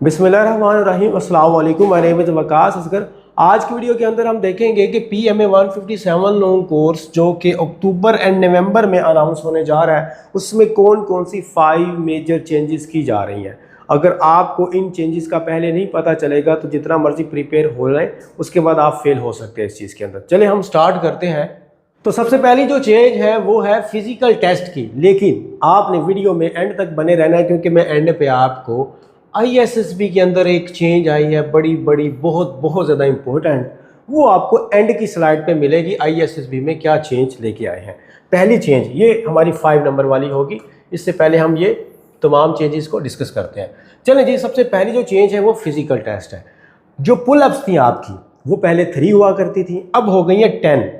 बिस्मिल्लाहिर्रहमानिर्रहीम, अस्सलाम वालेकुम, my name is Waqas Asghar. आज की वीडियो के अंदर हम देखेंगे कि PMA 157 लॉन्ग कोर्स जो कि अक्टूबर एंड नवंबर में अनाउंस होने जा रहा है, उसमें कौन कौन सी 5 मेजर चेंजेस की जा रही हैं। अगर आपको इन चेंजेस का पहले नहीं पता चलेगा तो जितना मर्जी प्रिपेयर हो रहे हैं उसके बाद आप फेल हो सकते हैं इस चीज़ के अंदर। चले हम स्टार्ट करते हैं। तो सबसे पहली जो चेंज है वो है फिजिकल टेस्ट की, लेकिन आपने वीडियो में एंड तक बने रहना है क्योंकि मैं एंड पे आपको ISSB के अंदर एक चेंज आई है बड़ी बड़ी बहुत बहुत ज़्यादा इंपॉर्टेंट, वो आपको एंड की स्लाइड पे मिलेगी। ISSB में क्या चेंज लेके आए हैं। पहली चेंज ये हमारी 5 नंबर वाली होगी। इससे पहले हम ये तमाम चेंजेस को डिस्कस करते हैं। चलें जी, सबसे पहली जो चेंज है वो फिजिकल टेस्ट है। जो पुल अप्स थी आपकी वो पहले 3 हुआ करती थी, अब हो गई है 10।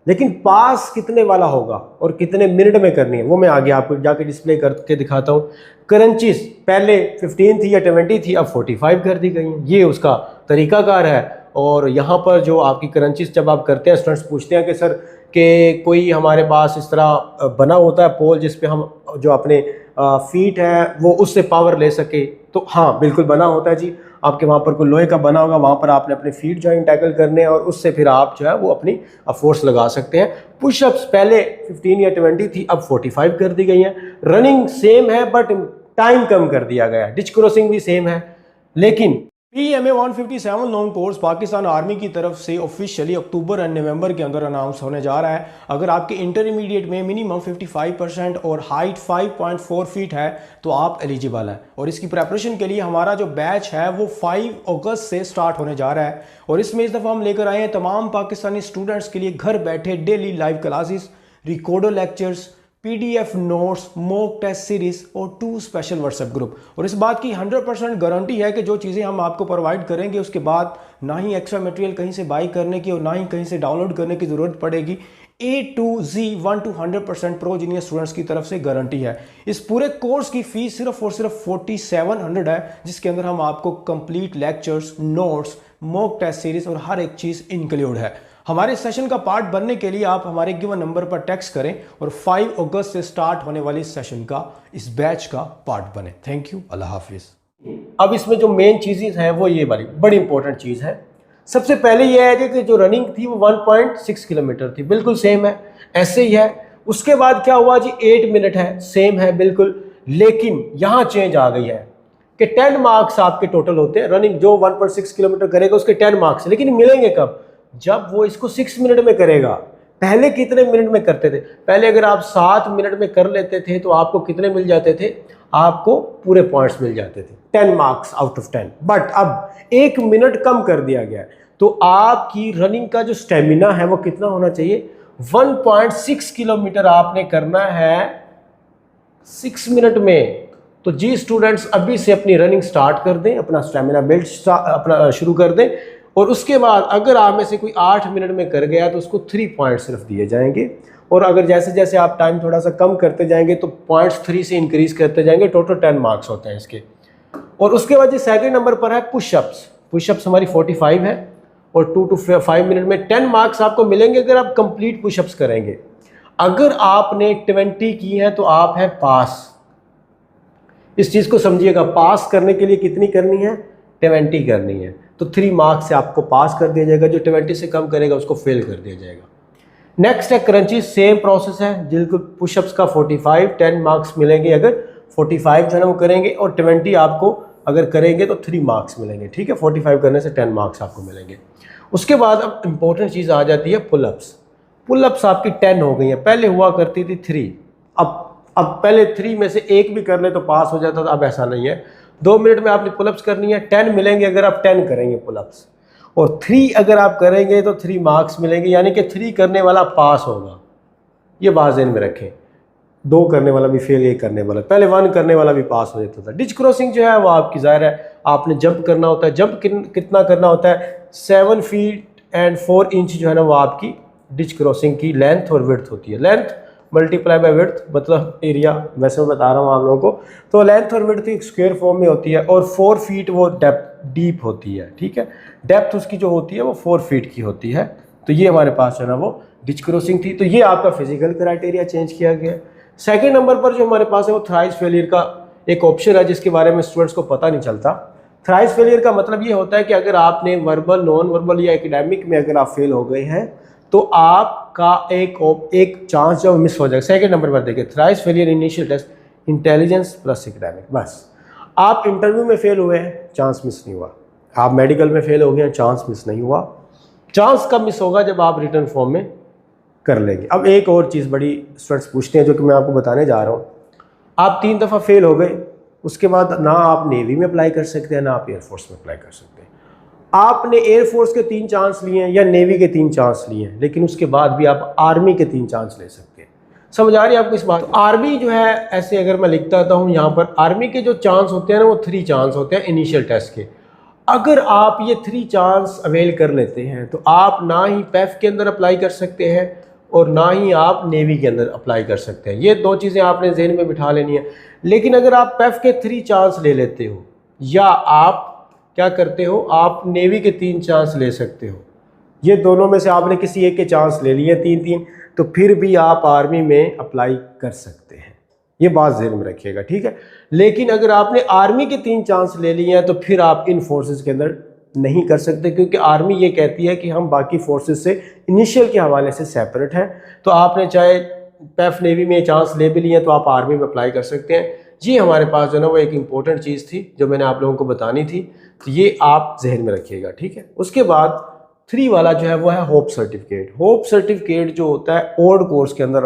लेकिन पास कितने वाला होगा और कितने मिनट में करनी है वो मैं आगे आपको जाके डिस्प्ले करके दिखाता हूँ। क्रंचेस पहले 15 थी या 20 थी, अब 45 कर दी गई हैं। ये उसका तरीकाकार है। और यहाँ पर जो आपकी क्रंचेस जब आप करते हैं, स्टूडेंट्स पूछते हैं कि सर कि कोई हमारे पास इस तरह बना होता है पोल जिस पे हम जो अपने फीट है वो उससे पावर ले सके, तो हाँ बिल्कुल बना होता है जी। आपके वहाँ पर कोई लोहे का बना होगा, वहाँ पर आपने अपने फीट जॉइंट टैकल करने हैं और उससे फिर आप जो है वो अपनी फोर्स लगा सकते हैं। पुशअप्स पहले 15 या 20 थी, अब 45 कर दी गई हैं। रनिंग सेम है बट टाइम कम कर दिया गया है। डिच क्रॉसिंग भी सेम है, लेकिन PMA 157 long course Pakistan army की तरफ से ऑफिशियली अक्टूबर एंड नवंबर के अंदर अनाउंस होने जा रहा है। अगर आपके इंटरमीडिएट में मिनिमम 55% और हाइट 5.4 फीट है तो आप एलिजिबल है। और इसकी प्रेपरेशन के लिए हमारा जो बैच है वो 5 अगस्त से स्टार्ट होने जा रहा है। और इसमें इस दफ़ा हम लेकर आए हैं तमाम पाकिस्तानी स्टूडेंट्स के लिए घर बैठे daily live classes, recorder lectures, PDF notes, mock test series और 2 स्पेशल व्हाट्सएप ग्रुप। और इस बात की 100% गारंटी है कि जो चीज़ें हम आपको प्रोवाइड करेंगे उसके बाद ना ही एक्स्ट्रा मटेरियल कहीं से बाई करने की और ना ही कहीं से डाउनलोड करने की ज़रूरत पड़ेगी। A to Z 1 to 100% pro genius students की तरफ से गारंटी है। इस पूरे कोर्स की फीस सिर्फ और सिर्फ 4700 है, जिसके अंदर हम आपको complete lectures, notes, mock test series और हर एक चीज़ इंक्लूड है। हमारे सेशन का पार्ट बनने के लिए आप हमारे गिवन नंबर पर टेक्स्ट करें और 5 अगस्त से स्टार्ट होने वाली सेशन का, इस बैच का पार्ट बने। थैंक यू, अल्लाह हाफिज। अब इसमें जो मेन चीज़ें हैं वो ये वाली बड़ी इंपॉर्टेंट चीज़ है। सबसे पहले ये है कि जो रनिंग थी वो 1.6 किलोमीटर थी, बिल्कुल सेम है, ऐसे ही है। उसके बाद क्या हुआ जी, 8 मिनट है, सेम है बिल्कुल। लेकिन यहाँ चेंज आ गई है कि 10 मार्क्स आपके टोटल होते हैं। रनिंग जो 1.6 किलोमीटर करेगा उसके 10 मार्क्स, लेकिन मिलेंगे कब, जब वो इसको 6 मिनट में करेगा। पहले कितने मिनट में करते थे, पहले अगर आप 7 मिनट में कर लेते थे तो आपको कितने मिल जाते थे, आपको पूरे पॉइंट्स मिल जाते थे, 10 मार्क्स आउट ऑफ 10। बट अब 1 मिनट कम कर दिया गया है, तो आपकी रनिंग का जो स्टेमिना है वो कितना होना चाहिए, 1.6 किलोमीटर आपने करना है 6 मिनट में। तो जी स्टूडेंट्स अभी से अपनी रनिंग स्टार्ट कर दें, अपना स्टेमिना बिल्ड अपना शुरू कर दें। और उसके बाद अगर आप में से कोई 8 मिनट में कर गया तो उसको 3 पॉइंट सिर्फ दिए जाएंगे। और अगर जैसे जैसे आप टाइम थोड़ा सा कम करते जाएंगे तो पॉइंट्स 3 से इंक्रीज करते जाएंगे। टोटल 10 मार्क्स होते हैं इसके। और उसके बाद जो सेकंड नंबर पर है पुशअप्स। पुशअप्स हमारी 45 है और 2 to 5 मिनट में 10 मार्क्स आपको मिलेंगे अगर आप कंप्लीट पुशअप्स करेंगे। अगर आपने 20 की है तो आप हैं पास। इस चीज़ को समझिएगा, पास करने के लिए कितनी करनी है, 20 करनी है। तो 3 मार्क्स से आपको पास कर दिया जाएगा, जो 20 से कम करेगा उसको फेल कर दिया जाएगा। नेक्स्ट है क्रंचेस, सेम प्रोसेस है। जिनको पुशअप्स का 45 10 मार्क्स मिलेंगे अगर 45 जो है वो करेंगे, और 20 आपको अगर करेंगे तो 3 मार्क्स मिलेंगे। ठीक है, 45 करने से 10 मार्क्स आपको मिलेंगे। उसके बाद अब इंपॉर्टेंट चीज़ आ जाती है पुलअप्स। पुलअप्स आपकी 10 हो गई है, पहले हुआ करती थी 3। अब पहले 3 में से एक भी कर ले तो पास हो जाता था, अब ऐसा नहीं है। 2 मिनट में आपने पुलअप्स करनी है, 10 मिलेंगे अगर आप 10 करेंगे पुलअप्स, और 3 अगर आप करेंगे तो 3 मार्क्स मिलेंगे, यानी कि 3 करने वाला पास होगा। ये बात ज़हन में रखें, 2 करने वाला भी फेल, 1 करने वाला, पहले 1 करने वाला भी पास हो जाता था। डिच क्रॉसिंग जो है वो आपकी ज़ाहिर है आपने जंप करना होता है। जंप कितना करना होता है, 7 फीट एंड 4 इंच जो है ना वो आपकी डिच क्रॉसिंग की लेंथ और विड्थ होती है। लेंथ मल्टीप्लाई बाय विड्थ मतलब एरिया, वैसे मैं बता रहा हूँ आप लोगों को। तो लेंथ और विड्थ एक स्क्वायर फॉर्म में होती है, और 4 फीट वो डीप होती है। ठीक है, डेप्थ उसकी जो होती है वो 4 फीट की होती है। तो ये हमारे पास है ना वो डिच क्रॉसिंग थी। तो ये आपका फिजिकल क्राइटेरिया चेंज किया गया। सेकेंड नंबर पर जो हमारे पास है वो थ्राइस फेलियर का एक ऑप्शन है, जिसके बारे में स्टूडेंट्स को पता नहीं चलता। थ्राइस फेलियर का मतलब ये होता है कि अगर आपने वर्बल, नॉन वर्बल या एकेडमिक में अगर आप फेल हो गए हैं तो आपका एक चांस जो मिस हो जाएगा। सेकंड नंबर पर देखिए, thrice failure initial test, intelligence plus academic. बस आप इंटरव्यू में फेल हुए हैं, चांस मिस नहीं हुआ। आप मेडिकल में फेल हो गए हैं, चांस मिस नहीं हुआ। चांस कब मिस होगा? जब आप रिटर्न फॉर्म में कर लेंगे। अब एक और चीज़ बड़ी स्टूडेंट्स पूछते हैं जो कि मैं आपको बताने जा रहा हूँ। आप 3 दफ़ा फेल हो गए, उसके बाद ना आप नेवी में अप्लाई कर सकते हैं ना आप एयरफोर्स में अप्लाई कर सकते हैं। आपने एयरफोर्स के 3 चांस लिए हैं या नेवी के 3 चांस लिए हैं, लेकिन उसके बाद भी आप आर्मी के 3 चांस ले सकते हैं। समझ आ रही है आपको इस बात? आर्मी जो है, ऐसे अगर मैं लिखता था हूँ यहाँ पर, आर्मी के जो चांस होते हैं ना वो 3 चांस होते हैं इनिशियल टेस्ट के। अगर आप ये 3 चांस अवेल कर लेते हैं तो आप ना ही पैफ के अंदर अप्लाई कर सकते हैं और ना ही आप नेवी के अंदर अप्लाई कर सकते हैं। ये 2 चीज़ें आपने जहन में बिठा लेनी है। लेकिन अगर आप पैफ के 3 चांस ले लेते हो या आप क्या करते हो, आप नेवी के 3 चांस ले सकते हो, ये दोनों में से आपने किसी एक के चांस ले लिए 3-3, तो फिर भी आप आर्मी में अप्लाई कर सकते हैं। ये बात ज़हन में रखिएगा, ठीक है। लेकिन अगर आपने आर्मी के 3 चांस ले लिए हैं तो फिर आप इन फोर्सेस के अंदर नहीं कर सकते, क्योंकि आर्मी ये कहती है कि हम बाकी फोर्सेस से इनिशियल के हवाले से सेपरेट हैं। तो आपने चाहे पैफ नेवी में चांस ले भी लिए तो आप आर्मी में अप्लाई कर सकते हैं। ये हमारे पास जो है ना वो एक इम्पोर्टेंट चीज़ थी जो मैंने आप लोगों को बतानी थी, तो ये आप जहन में रखिएगा, ठीक है। उसके बाद 3 वाला जो है वो है होप सर्टिफिकेट। होप सर्टिफिकेट जो होता है ओड कोर्स के अंदर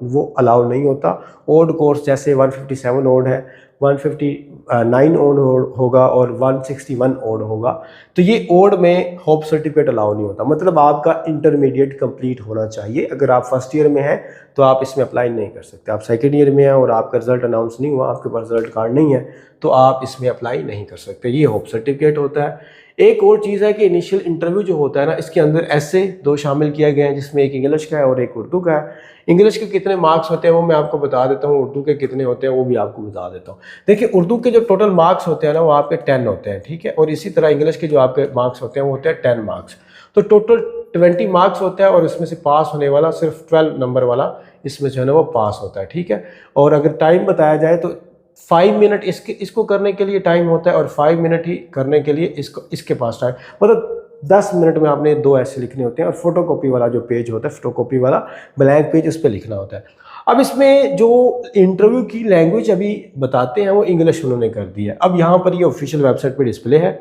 वो अलाउ नहीं होता। ओड कोर्स जैसे 157 ओड है, 159 ओड होगा और 161 ओड होगा, तो ये ओड में होप सर्टिफिकेट अलाउ नहीं होता। मतलब आपका इंटरमीडिएट कंप्लीट होना चाहिए। अगर आप फर्स्ट ईयर में हैं तो आप इसमें अप्लाई नहीं कर सकते। आप सेकेंड ईयर में हैं और आपका रिजल्ट अनाउंस नहीं हुआ, आपके पास रिजल्ट कार्ड नहीं है, तो आप इसमें अप्लाई नहीं कर सकते। ये होप सर्टिफिकेट होता है। एक और चीज़ है कि इनिशियल इंटरव्यू जो होता है ना, इसके अंदर ऐसे 2 शामिल किया गए हैं, जिसमें एक इंग्लिश का है और एक उर्दू का है। इंग्लिश के कितने मार्क्स होते हैं वो मैं आपको बता देता हूँ, उर्दू के कितने होते हैं वो भी आपको बता देता हूँ। देखिए, उर्दू के जो टोटल मार्क्स होते हैं ना वो आपके 10 होते हैं, ठीक है। और इसी तरह इंग्लिश के जो आपके मार्क्स होते हैं वो होते हैं 10 मार्क्स। तो टोटल 20 मार्क्स होता है और इसमें से पास होने वाला सिर्फ 12 नंबर वाला इसमें जो है ना वो पास होता है, ठीक है। और अगर टाइम बताया जाए तो 5 मिनट इसको करने के लिए टाइम होता है और 5 मिनट ही करने के लिए इसके पास टाइम, मतलब 10 मिनट में आपने 2 ऐसे लिखने होते हैं। और फोटोकॉपी वाला जो पेज होता है, फोटोकॉपी वाला ब्लैंक पेज, उस पर लिखना होता है। अब इसमें जो इंटरव्यू की लैंग्वेज अभी बताते हैं वो इंग्लिश उन्होंने कर दी है। अब यहाँ पर ये ऑफिशियल वेबसाइट पर डिस्प्ले है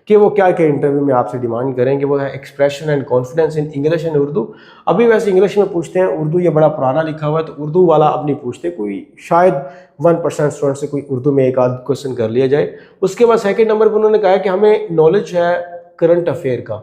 कि वो क्या क्या इंटरव्यू में आपसे डिमांड करेंगे। वो है expression and confidence in English and Urdu. अभी वैसे इंग्लिश में पूछते हैं, उर्दू ये बड़ा पुराना लिखा हुआ है तो उर्दू वाला अब नहीं पूछते। कोई शायद 1% स्टूडेंट से कोई उर्दू में एक आध क्वेश्चन कर लिया जाए। उसके बाद सेकेंड नंबर पर उन्होंने कहा कि हमें नॉलेज है करंट अफेयर का,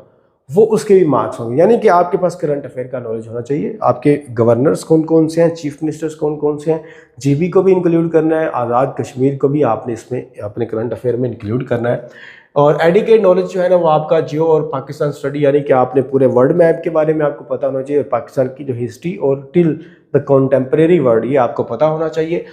वो उसके भी मार्क्स होंगे। यानी कि आपके पास करंट अफेयर का नॉलेज होना चाहिए। आपके गवर्नर्स कौन कौन से हैं, चीफ मिनिस्टर्स कौन कौन से हैं, जीबी को भी इंक्लूड करना है, आज़ाद कश्मीर को भी आपने इसमें अपने करंट अफेयर में इंक्लूड करना है। और एडिकेट नॉलेज जो है ना वो आपका जियो और पाकिस्तान स्टडी, यानी कि आपने पूरे वर्ल्ड मैप के बारे में आपको पता होना चाहिए, और पाकिस्तान की जो हिस्ट्री और टिल द कॉन्टेम्प्रेरी वर्ल्ड ये आपको पता होना चाहिए।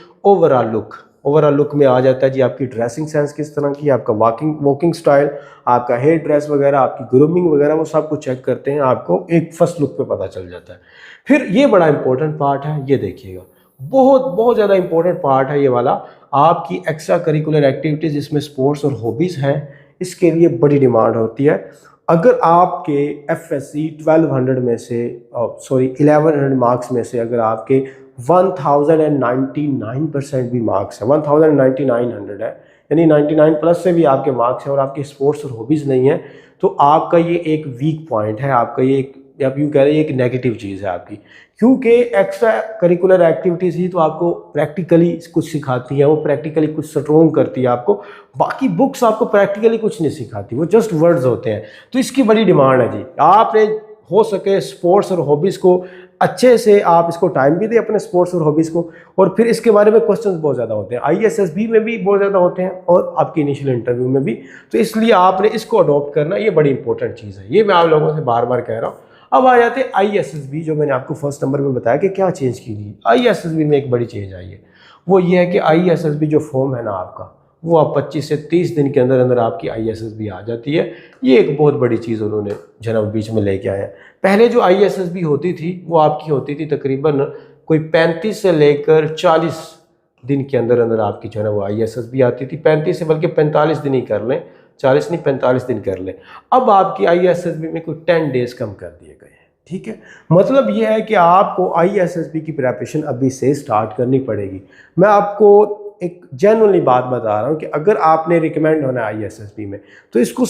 ओवरऑल लुक में आ जाता है जी आपकी ड्रेसिंग सेंस किस तरह की, आपका वॉकिंग स्टाइल, आपका हेयर ड्रेस वगैरह, आपकी ग्रूमिंग वगैरह, वो सब कुछ चेक करते हैं, आपको एक फर्स्ट लुक पे पता चल जाता है। फिर ये बड़ा इंपॉर्टेंट पार्ट है, ये देखिएगा, बहुत ज़्यादा इंपॉर्टेंट पार्ट है ये वाला। आपकी एक्स्ट्रा करिकुलर एक्टिविटीज़, इसमें स्पोर्ट्स और हॉबीज़ हैं, इसके लिए बड़ी डिमांड होती है। अगर आपके FSC 1200 में से 1100 मार्क्स में से अगर आपके 1099% भी मार्क्स है, 1999 है, यानी 99 प्लस से भी आपके मार्क्स हैं और आपके स्पोर्ट्स और हॉबीज़ नहीं है, तो आपका ये एक वीक पॉइंट है, आपका ये एक, आप यूँ कह रहे हैं एक नेगेटिव चीज़ है आपकी। क्योंकि एक्स्ट्रा करिकुलर एक्टिविटीज़ ही तो आपको प्रैक्टिकली कुछ सिखाती है, वो प्रैक्टिकली कुछ स्ट्रॉन्ग करती है आपको। बाकी बुक्स आपको प्रैक्टिकली कुछ नहीं सिखाती, वो जस्ट वर्ड्स होते हैं। तो इसकी बड़ी डिमांड है जी। आपने हो सके स्पोर्ट्स और हॉबीज़ को अच्छे से आप इसको टाइम भी दें अपने स्पोर्ट्स और हॉबीज़ को। और फिर इसके बारे में क्वेश्चंस बहुत ज़्यादा होते हैं, ISSB में भी बहुत ज़्यादा होते हैं और आपकी इनिशियल इंटरव्यू में भी। तो इसलिए आपने इसको अडॉप्ट करना, ये बड़ी इंपॉर्टेंट चीज़ है, ये मैं आप लोगों से बार बार कह रहा हूँ। अब आ जाते हैं ISSB, जो मैंने आपको फर्स्ट नंबर में बताया कि क्या चेंज की गई। ISSB में एक बड़ी चेंज आई है, वो ये है कि ISSB जो फॉर्म है ना आपका, वो आप 25 से 30 दिन के अंदर अंदर आपकी ISSB आ जाती है। ये एक बहुत बड़ी चीज़ उन्होंने जनाब बीच में लेके आए हैं। पहले जो ISSB होती थी वो आपकी होती थी तकरीबन कोई 35 से लेकर 40 दिन के अंदर अंदर आपकी जो है ना वो ISSB आती थी। 35 से बल्कि 45 दिन ही कर लें 40 नहीं 45 दिन कर लें। अब आपकी ISSB में कोई 10 डेज़ कम कर दिए गए हैं, ठीक है। मतलब ये है कि आपको ISSB की प्रिपरेशन अभी से स्टार्ट करनी पड़ेगी। मैं आपको एक जेन्युइनली बात बता रहा हूँ कि अगर आपने रिकमेंड होना है ISSB में तो इसको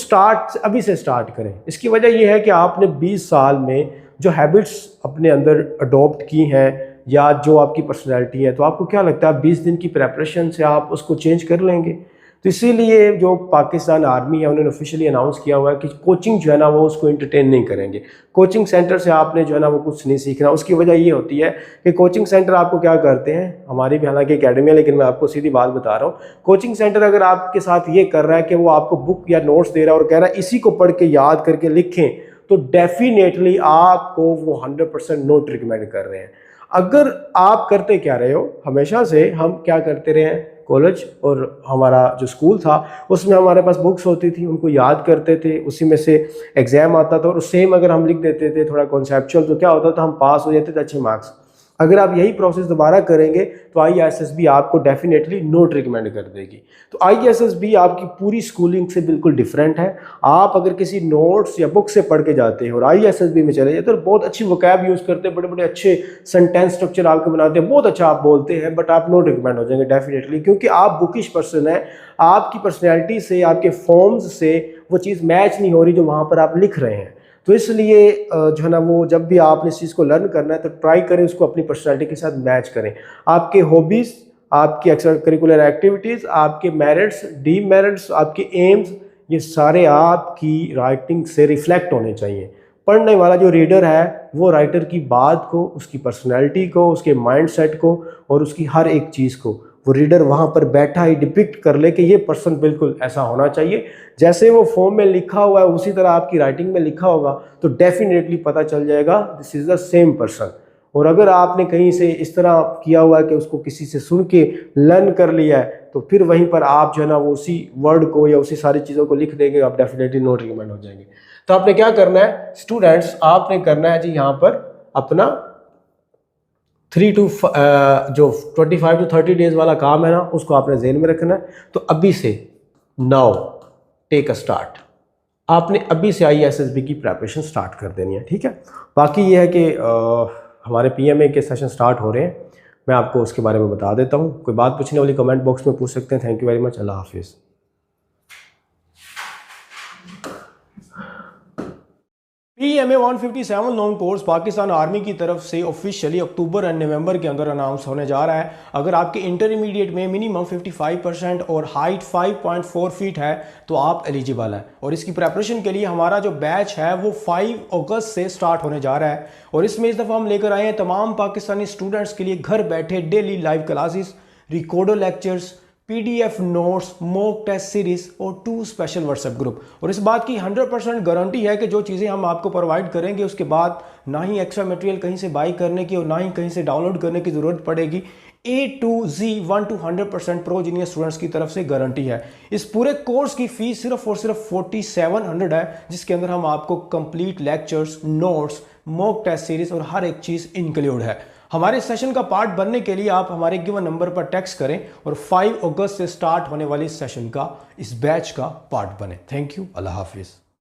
अभी से स्टार्ट करें। इसकी वजह यह है कि आपने 20 साल में जो हैबिट्स अपने अंदर अडॉप्ट की हैं या जो आपकी पर्सनैलिटी है, तो आपको क्या लगता है 20 दिन की प्रेपरेशन से आप उसको चेंज कर लेंगे? तो इसीलिए जो पाकिस्तान आर्मी है उन्होंने ऑफिशियली अनाउंस किया हुआ है कि कोचिंग जो है ना वो उसको एंटरटेन नहीं करेंगे। कोचिंग सेंटर से आपने जो है ना वो कुछ नहीं सीखना। उसकी वजह ये होती है कि कोचिंग सेंटर आपको क्या करते हैं, हमारी भी हालांकि अकेडमी है लेकिन मैं आपको सीधी बात बता रहा हूँ, कोचिंग सेंटर अगर आपके साथ ये कर रहा है कि वो आपको बुक या नोट्स दे रहा है और कह रहा है इसी को पढ़ के याद करके लिखें, तो डेफिनेटली आपको वो 100% नोट रिकमेंड कर रहे हैं। अगर आप करते क्या रहे हो, हमेशा से हम क्या करते रहे हैं, कॉलेज और हमारा जो स्कूल था उसमें हमारे पास बुक्स होती थी, उनको याद करते थे, उसी में से एग्जाम आता था और सेम अगर हम लिख देते थे थोड़ा कॉन्सेप्चुअल तो क्या होता था, हम पास हो जाते थे अच्छे मार्क्स। अगर आप यही प्रोसेस दोबारा करेंगे तो ISSB आपको डेफिनेटली नोट रिकमेंड कर देगी। तो ISSB आपकी पूरी स्कूलिंग से बिल्कुल डिफरेंट है। आप अगर किसी नोट्स या बुक से पढ़ के जाते हैं और ISSB में चले जाते हैं तो बहुत अच्छी वोकैब यूज़ करते हैं, बड़े बड़े अच्छे सेंटेंस स्ट्रक्चर आपको बनाते हैं, बहुत अच्छा आप बोलते हैं, बट आप नोट रिकमेंड हो जाएंगे डेफिनेटली, क्योंकि आप बुकिश पर्सन है। आपकी पर्सनैलिटी से, आपके फॉर्म्स से वो चीज़ मैच नहीं हो रही जो वहाँ पर आप लिख रहे हैं। तो इसलिए जो है ना वो जब भी आपने इस चीज़ को लर्न करना है तो ट्राई करें उसको अपनी पर्सनैलिटी के साथ मैच करें। आपके हॉबीज़, आपकी एक्स्ट्रा करिकुलर एक्टिविटीज़, आपके मेरिट्स, डीमेरिट्स, आपके एम्स, ये सारे आपकी राइटिंग से रिफ्लेक्ट होने चाहिए। पढ़ने वाला जो रीडर है वो राइटर की बात को, उसकी पर्सनैलिटी को, उसके माइंडसेट को और उसकी हर एक चीज़ को वो रीडर वहाँ पर बैठा ही डिपिक्ट कर ले कि ये पर्सन बिल्कुल ऐसा होना चाहिए। जैसे वो फॉर्म में लिखा हुआ है उसी तरह आपकी राइटिंग में लिखा होगा तो डेफिनेटली पता चल जाएगा this is the same person. और अगर आपने कहीं से इस तरह किया हुआ है कि उसको किसी से सुन के लर्न कर लिया है तो फिर वहीं पर आप जो है ना वो उसी वर्ड को या उसी सारी चीज़ों को लिख देंगे, आप डेफिनेटली नोट रिकमेंड हो जाएंगे। तो आपने क्या करना है स्टूडेंट्स, आपने करना है जी यहाँ पर अपना 3 to जो 25 to 30 डेज़ वाला काम है ना उसको आपने ज़हन में रखना है। तो अभी से नाउ टेक अ स्टार्ट, आपने अभी से ISSB की प्रिपरेशन स्टार्ट कर देनी है, ठीक है। बाकी ये है कि हमारे PMA के सेशन स्टार्ट हो रहे हैं, मैं आपको उसके बारे में बता देता हूँ। कोई बात पूछने वाली कमेंट बॉक्स में पूछ सकते हैं। थैंक यू वेरी मच, अल्लाह हाफिज़। PMA 157 long course Pakistan army की तरफ से ऑफिशियली अक्टूबर एंड नवंबर के अंदर अनाउंस होने जा रहा है। अगर आपके इंटरमीडिएट में मिनिमम 55% और हाइट 5.4 फीट है तो आप एलिजिबल हैं। और इसकी प्रेपरेशन के लिए हमारा जो बैच है वो 5 अगस्त से स्टार्ट होने जा रहा है। और इसमें इस दफ़ा हम लेकर आए हैं तमाम पाकिस्तानी स्टूडेंट्स के लिए घर बैठे daily live classes, recorder lectures, PDF notes, mock test series और 2 स्पेशल व्हाट्सएप ग्रुप। और इस बात की 100% गारंटी है कि जो चीज़ें हम आपको प्रोवाइड करेंगे उसके बाद ना ही एक्स्ट्रा मटेरियल कहीं से बाई करने की और ना ही कहीं से डाउनलोड करने की ज़रूरत पड़ेगी। A to Z 1 to 100% pro genius students की तरफ से गारंटी है। इस पूरे कोर्स की फीस सिर्फ और सिर्फ 4700 है, जिसके अंदर हम आपको complete lectures, notes, mock test series और हर एक चीज़ इंक्लूड है। हमारे सेशन का पार्ट बनने के लिए आप हमारे गिवन नंबर पर टेक्स्ट करें और 5 अगस्त से स्टार्ट होने वाली सेशन का, इस बैच का पार्ट बने। थैंक यू, अल्लाह हाफिज़।